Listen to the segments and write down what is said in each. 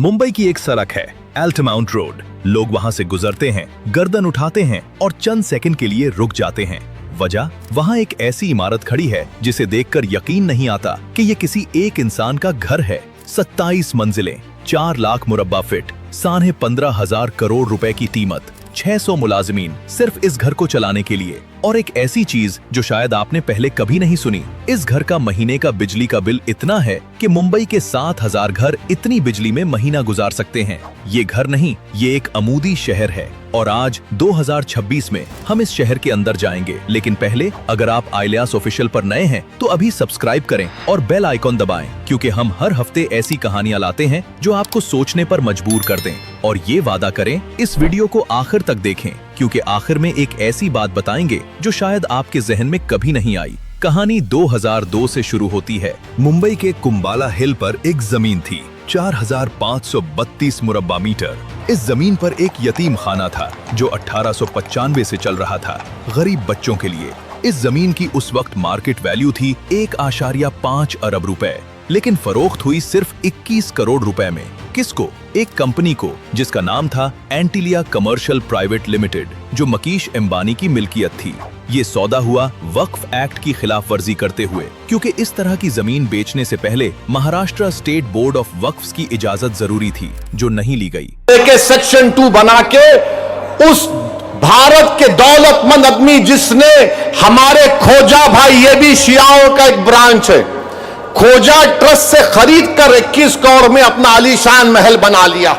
मुंबई की एक सड़क है एल्टमाउंट रोड। लोग वहां से गुजरते हैं, गर्दन उठाते हैं और चंद सेकंड के लिए रुक जाते हैं। वजह, वहां एक ऐसी इमारत खड़ी है जिसे देखकर यकीन नहीं आता कि ये किसी एक इंसान का घर है। 27 मंजिलें, 4 लाख मुरब्बा फीट, 15,500 करोड़ रुपए की कीमत, 600 मुलाजिमीन सिर्फ इस घर को चलाने के लिए। और एक ऐसी चीज जो शायद आपने पहले कभी नहीं सुनी, इस घर का महीने का बिजली का बिल इतना है कि मुंबई के 7,000 घर इतनी बिजली में महीना गुजार सकते हैं। ये घर नहीं, ये एक अमूदी शहर है। और आज 2026 में हम इस शहर के अंदर जाएंगे। लेकिन पहले, अगर आप आइलियास ऑफिशियल पर नए हैं तो अभी सब्सक्राइब करें और बेल आइकॉन दबाएं, क्योंकि हम हर हफ्ते ऐसी कहानियां लाते हैं जो आपको सोचने पर मजबूर कर दें। और ये वादा करें, इस वीडियो को आखिर तक देखें, क्योंकि आखिर में एक ऐसी बात बताएंगे जो शायद आपके जहन में कभी नहीं आई। कहानी 2002 से शुरू होती है। मुंबई के कुंबाला हिल पर एक जमीन थी, 4,532 मुरब्बा मीटर। इस जमीन पर एक यतीम खाना था जो 1895 से चल रहा था, गरीब बच्चों के लिए। इस जमीन की उस वक्त मार्केट वैल्यू थी 1.5 अरब रुपए, लेकिन फरोख्त हुई सिर्फ 21 करोड़ रुपए में। किसको? एक कंपनी को जिसका नाम था एंटीलिया कमर्शियल प्राइवेट लिमिटेड, जो मुकेश अंबानी की मिल्कियत थी। ये सौदा हुआ वक्फ एक्ट की खिलाफ वर्जी करते हुए, क्योंकि इस तरह की जमीन बेचने से पहले महाराष्ट्र स्टेट बोर्ड ऑफ वक्फ्स की इजाजत जरूरी थी, जो नहीं ली गई। सेक्शन 2 बना के उस भारत के दौलतमंद आदमी जिसने हमारे खोजा भाई, ये भी शियाओं का एक ब्रांच है, खोजा ट्रस्ट से खरीद कर 21 करोड़ में अपना आलीशान महल बना लिया।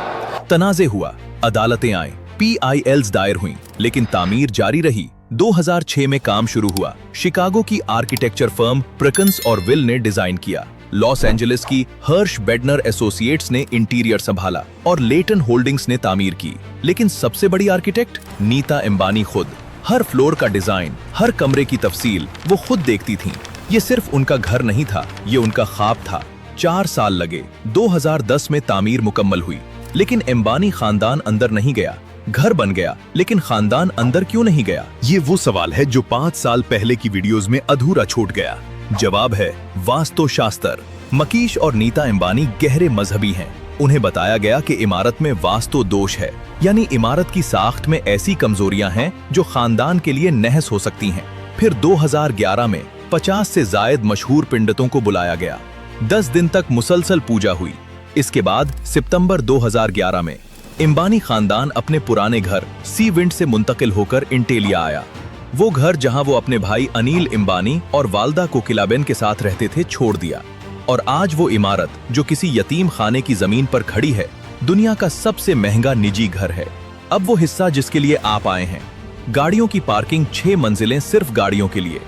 तनाज़े हुआ, अदालतें आई, PILs दायर हुई, लेकिन तामीर जारी रही। 2006 में काम शुरू हुआ। शिकागो की आर्किटेक्चर फर्म प्रकंस और विल ने डिजाइन किया। लॉस एंजलिस की हर्ष बेडनर एसोसिएट्स ने इंटीरियर संभाला और लेटन होल्डिंग्स ने तामीर की। लेकिन सबसे बड़ी आर्किटेक्ट नीता अंबानी खुद। हर फ्लोर का डिजाइन, हर कमरे की तफसील वो खुद देखती थीं। ये सिर्फ उनका घर नहीं था, ये उनका ख्वाब था। 4 साल लगे। 2010 में तामीर मुकम्मल हुई, लेकिन अंबानी खानदान अंदर नहीं गया। घर बन गया, लेकिन खानदान अंदर क्यों नहीं गया? ये वो सवाल है जो 5 साल पहले की वीडियोस में अधूरा छूट गया। जवाब है वास्तुशास्त्र। मुकेश और नीता अंबानी गहरे मजहबी हैं। उन्हें बताया गया कि इमारत में वास्तु दोष है, यानी इमारत की साख्त में ऐसी कमजोरियां हैं जो खानदान के लिए नहस हो सकती हैं। फिर 2011 में 50 से जायद मशहूर पंडितों को बुलाया गया। 10 दिन तक मुसलसल पूजा हुई। इसके बाद सितंबर 2011 में अंबानी खानदान अपने पुराने घर सी विंड से मुंतकिल होकर इंटेलिया आया। वो घर जहां वो अपने भाई अनिल अंबानी और वालदा कोकिलाबेन के साथ रहते थे, छोड़ दिया। और आज वो इमारत जो किसी यतीम खाने की जमीन पर खड़ी है, दुनिया का सबसे महंगा निजी घर है। अब वो हिस्सा जिसके लिए आप आए हैं। गाड़ियों की पार्किंग 6 मंजिलें सिर्फ गाड़ियों के लिए।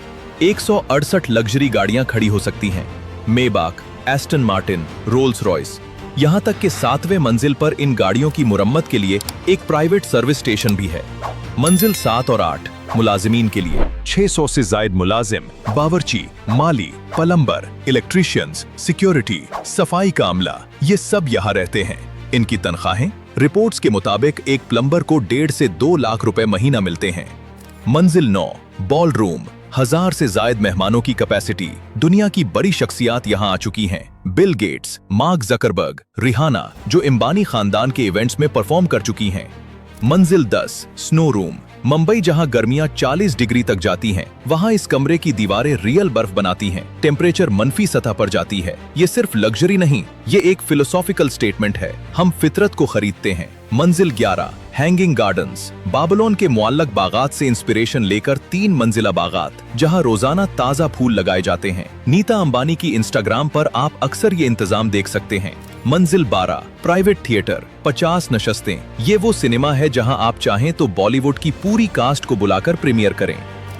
168 लग्जरी गाड़ियां खड़ी हो सकती हैं। मेबाक, एस्टन मार्टिन, रोल्स रॉयस। यहाँ तक कि 7वें मंजिल पर इन गाड़ियों की मुरम्मत के लिए एक प्राइवेट सर्विस स्टेशन भी है। मंजिल 7 और 8 मुलाजिमीन के लिए। 600 से जायद मुलाजिम, बावर्ची, माली, प्लम्बर, इलेक्ट्रिशियंस, सिक्योरिटी, सफाई का अमला, ये सब यहाँ रहते हैं। इनकी तनख्वाहें रिपोर्ट्स के मुताबिक एक प्लम्बर को 1.5 से 2 लाख रुपए महीना मिलते हैं। मंजिल 9 बॉल रूम, 1000 से जायद मेहमानों की कैपेसिटी। दुनिया की बड़ी शख्सियात यहाँ आ चुकी हैं। Bill Gates, Mark Zuckerberg, Rihanna, जो अंबानी खानदान के इवेंट्स में परफॉर्म कर चुकी हैं। मंजिल 10 स्नो रूम। मुंबई जहां गर्मियां 40 डिग्री तक जाती हैं, वहां इस कमरे की दीवारें रियल बर्फ बनाती हैं। टेम्परेचर मनफी सतह पर जाती है। ये सिर्फ लग्जरी नहीं, ये एक फिलोसॉफिकल स्टेटमेंट है। हम फितरत को खरीदते हैं। मंजिल 11 हैंगिंग गार्डन्स। बाबलोन के मुअल्लक बागात से इंस्पिरेशन लेकर 3 मंजिला बागात, जहां रोजाना ताजा फूल लगाए जाते हैं। नीता अंबानी की इंस्टाग्राम पर आप अक्सर ये इंतजाम देख सकते हैं। मंजिल 12 प्राइवेट थिएटर, 50 नशस्तें। ये वो सिनेमा है जहां आप चाहें तो बॉलीवुड की पूरी कास्ट को बुलाकर प्रीमियर करें।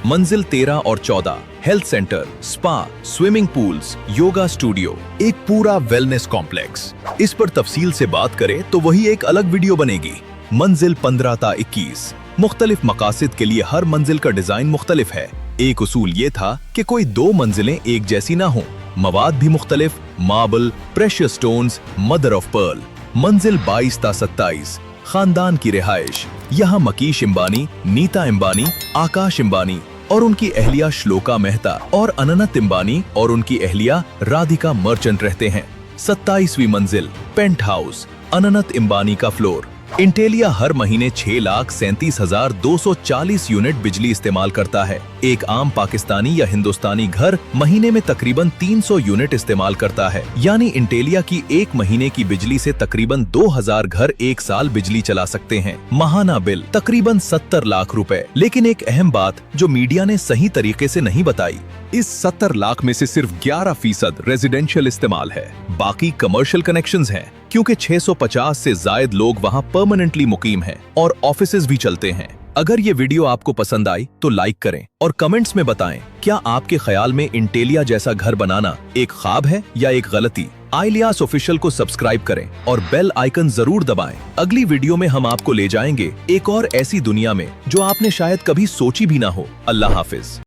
मंजिल 13 और 14 health centre, spa, swimming pools, yoga studio, एक पूरा वेलनेस कॉम्प्लेक्स। इस पर तफसील से बात करें तो वही एक अलग वीडियो बनेगी। मंजिल 15 ता 21 मुख्तलिफ मकासद के लिए हर मंजिल का डिजाइन मुख्तलिफ है। एक उसूल ये था कि कोई 2 मंजिलें एक जैसी ना हो, मवाद भी मुख्तलिफ, marble, precious stones, mother of pearl. मंजिल 22 ता 27 खानदान की रिहाइश। यहाँ मुकेश अंबानी, नीता अंबानी, आकाश अंबानी और उनकी अहलिया श्लोका मेहता और अनन्त अंबानी और उनकी अहलिया राधिका मर्चेंट रहते हैं। 27वीं मंजिल पेंट हाउस, अनंत अंबानी का फ्लोर। इंटेलिया हर महीने 6,37,240 यूनिट बिजली इस्तेमाल करता है। एक आम पाकिस्तानी या हिंदुस्तानी घर महीने में तकरीबन 300 यूनिट इस्तेमाल करता है। यानी इंटेलिया की एक महीने की बिजली से तकरीबन 2000 घर एक साल बिजली चला सकते हैं। माहाना बिल तकरीबन 70 लाख रुपए। लेकिन एक अहम बात जो मीडिया ने सही तरीके से नहीं बताई, इस 70 लाख में से सिर्फ 11% रेजिडेंशियल इस्तेमाल है, बाकी कमर्शियल कनेक्शंस हैं, क्योंकि 650 से जायद लोग वहां परमानेंटली मुकीम हैं और ऑफिसेज भी चलते हैं। अगर ये वीडियो आपको पसंद आई तो लाइक करें और कमेंट्स में बताएं, क्या आपके ख्याल में इंटेलिया जैसा घर बनाना एक ख्वाब है या एक गलती? आइलियास ऑफिशियल को सब्सक्राइब करें और बेल आइकन जरूर दबाएं। अगली वीडियो में हम आपको ले जाएंगे एक और ऐसी दुनिया में जो आपने शायद कभी सोची भी ना हो। अल्लाह हाफिज।